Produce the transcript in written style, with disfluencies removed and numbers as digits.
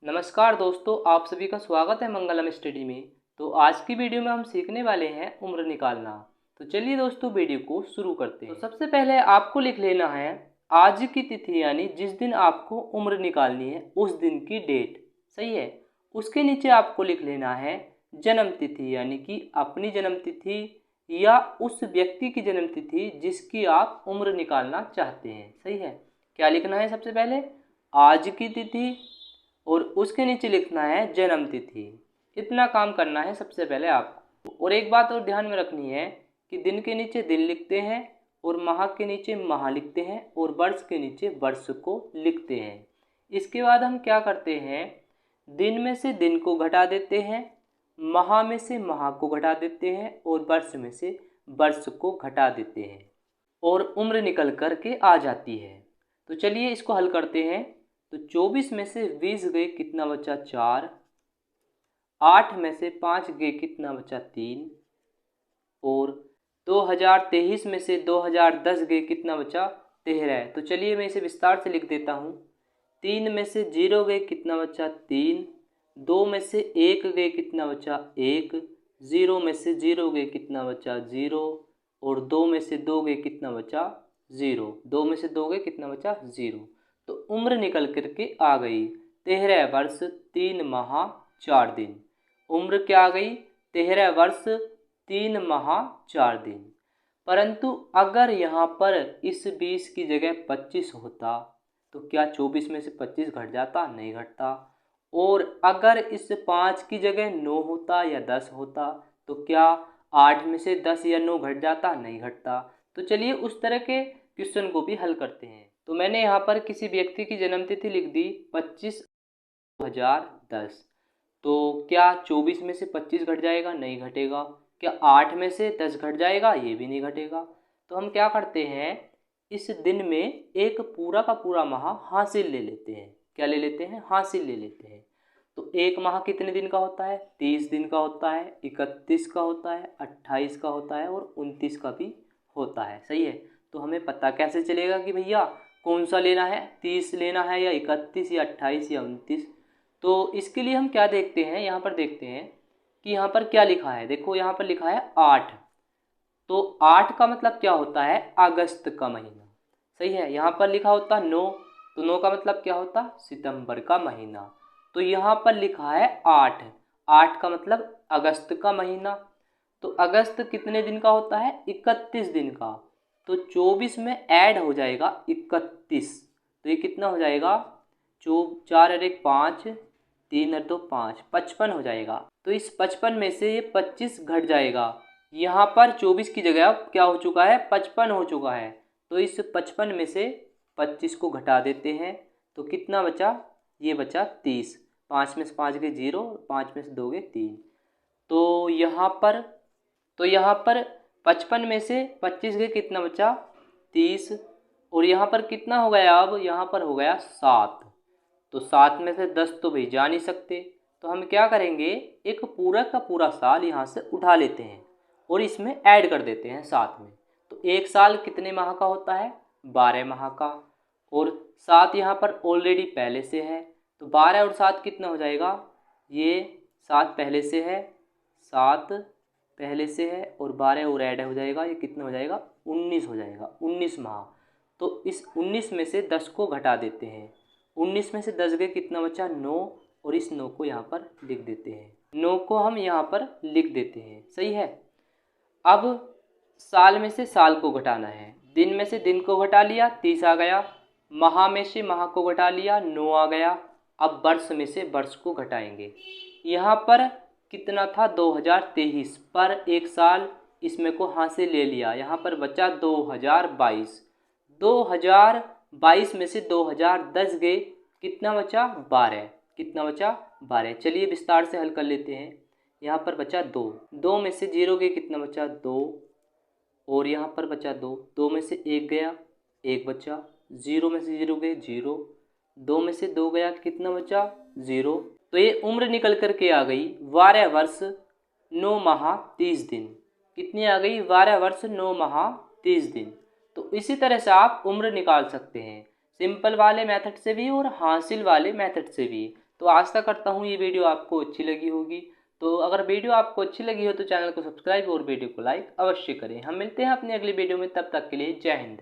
नमस्कार दोस्तों, आप सभी का स्वागत है मंगलम स्टडी में। तो आज की वीडियो में हम सीखने वाले हैं उम्र निकालना। तो चलिए दोस्तों वीडियो को शुरू करते हैं। तो सबसे पहले आपको लिख लेना है आज की तिथि, यानी जिस दिन आपको उम्र निकालनी है उस दिन की डेट। सही है। उसके नीचे आपको लिख लेना है जन्म तिथि, यानी कि अपनी जन्म तिथि या उस व्यक्ति की जन्म तिथि जिसकी आप उम्र निकालना चाहते हैं। सही है। क्या लिखना है? सबसे पहले आज की तिथि और उसके नीचे लिखना है जन्म तिथि। इतना काम करना है सबसे पहले आपको। और एक बात और ध्यान में रखनी है कि दिन के नीचे दिन लिखते हैं और माह के नीचे माह लिखते हैं और वर्ष के नीचे वर्ष को लिखते हैं। इसके बाद हम क्या करते हैं, दिन में से दिन को घटा देते हैं, माह में से माह को घटा देते हैं और वर्ष में से वर्ष को घटा देते हैं और उम्र निकल कर के आ जाती है। तो चलिए इसको हल करते हैं। तो 24 में से 20 गए, कितना बचा? 4। 8 में से 5 गए, कितना बचा? 3। और 2023 में से 2010 गए, कितना बचा? 13। तो चलिए मैं इसे विस्तार से लिख देता हूँ। 3 में से 0 गए, कितना बचा? 3। 2 में से 1 गए, कितना बचा? 1। 0 में से 0 गए, कितना बचा? 0। और 2 में से 2 गए, कितना बचा? 0। 2 में से 2 गए, कितना बचा? 0। तो उम्र निकल करके आ गई 13 वर्ष 3 माह 4 दिन। उम्र क्या आ गई? 13 वर्ष 3 माह 4 दिन। परंतु अगर यहाँ पर इस 20 की जगह 25 होता तो क्या 24 में से 25 घट जाता? नहीं घटता। और अगर इस 5 की जगह 9 होता या 10 होता तो क्या 8 में से 10 या 9 घट जाता? नहीं घटता। तो चलिए उस तरह के क्वेश्चन को भी हल करते हैं। तो मैंने यहाँ पर किसी व्यक्ति की जन्म तिथि लिख दी 25/2010। तो क्या 24 में से 25 घट जाएगा? नहीं घटेगा। क्या 8 में से 10 घट जाएगा? ये भी नहीं घटेगा। तो हम क्या करते हैं, इस दिन में एक पूरा का पूरा माह हासिल ले लेते हैं। क्या ले लेते हैं? हासिल ले लेते हैं। तो एक माह कितने दिन का होता है? 30 दिन का होता है, 31 का होता है, 28 का होता है और 29 का भी होता है। सही है। तो हमें पता कैसे चलेगा कि भैया कौन सा लेना है, 30 लेना है या 31 या 28 या 29? तो इसके लिए हम क्या देखते हैं, यहाँ पर देखते हैं कि यहाँ पर क्या लिखा है। देखो यहाँ पर लिखा है 8। तो 8 का मतलब क्या होता है? अगस्त का महीना। सही है। यहाँ पर लिखा होता 9, तो 9 का मतलब क्या होता? सितंबर का महीना। तो यहाँ पर लिखा है 8। 8 का मतलब अगस्त का महीना। तो अगस्त कितने दिन का होता है? 31 दिन का। तो 24 में ऐड हो जाएगा 31। तो ये कितना हो जाएगा? 4 और 1 5, 3 और 2 5, 55 हो जाएगा। तो इस 55 में से ये 25 घट जाएगा। यहाँ पर 24 की जगह अब क्या हो चुका है? 55 हो चुका है। तो इस 55 में से 25 को घटा देते हैं। तो कितना बचा? ये बचा 30। 5 में से 5 गए 0, 5 में से 2 गए 3। तो यहाँ पर 55 में से 25 गए, कितना बचा? 30। और यहाँ पर कितना हो गया? अब यहाँ पर हो गया 7। तो 7 में से 10 तो भाई जा नहीं सकते। तो हम क्या करेंगे, एक पूरा का पूरा साल यहाँ से उठा लेते हैं और इसमें ऐड कर देते हैं साथ में। तो एक साल कितने माह का होता है? 12 माह का। और 7 यहाँ पर ऑलरेडी पहले से है, तो 12 और 7 कितना हो जाएगा? ये 7 पहले से है, 7 पहले से है और 12 और ऐड हो जाएगा, ये कितना हो जाएगा? 19 हो जाएगा। 19 माह। तो इस 19 में से 10 को घटा देते हैं। 19 में से 10 गए, कितना बचा? 9। और इस 9 को यहाँ पर लिख देते हैं। 9 को हम यहाँ पर लिख देते हैं। सही है। अब साल में से साल को घटाना है। दिन में से दिन को घटा लिया, 30 आ गया। माह में से माह को घटा लिया, 9 आ गया। अब वर्ष में से वर्ष को घटाएंगे। यहाँ पर कितना था? 2023 पर एक साल इसमें को हाथ से ले लिया। यहाँ पर बचा 2022। 2022 में से 2010 गए, कितना बचा? 12। कितना बचा? 12। चलिए विस्तार से हल कर लेते हैं। यहाँ पर बचा 2। 2 में से 0 गए, कितना बचा? 2। और यहाँ पर बचा 2। 2 में से 1 गया, 1 बचा। 0 में से 0 गए, 0। 2 में से 2 गया, कितना बचा? 0। तो ये उम्र निकल कर के आ गई 12 वर्ष 9 माह 30 दिन। कितनी आ गई? 12 वर्ष 9 माह 30 दिन। तो इसी तरह से आप उम्र निकाल सकते हैं, सिंपल वाले मेथड से भी और हासिल वाले मेथड से भी। तो आशा करता हूँ ये वीडियो आपको अच्छी लगी होगी। तो अगर वीडियो आपको अच्छी लगी हो तो चैनल को सब्सक्राइब और वीडियो को लाइक अवश्य करें। हम मिलते हैं अपनी अगली वीडियो में, तब तक के लिए जय हिंद।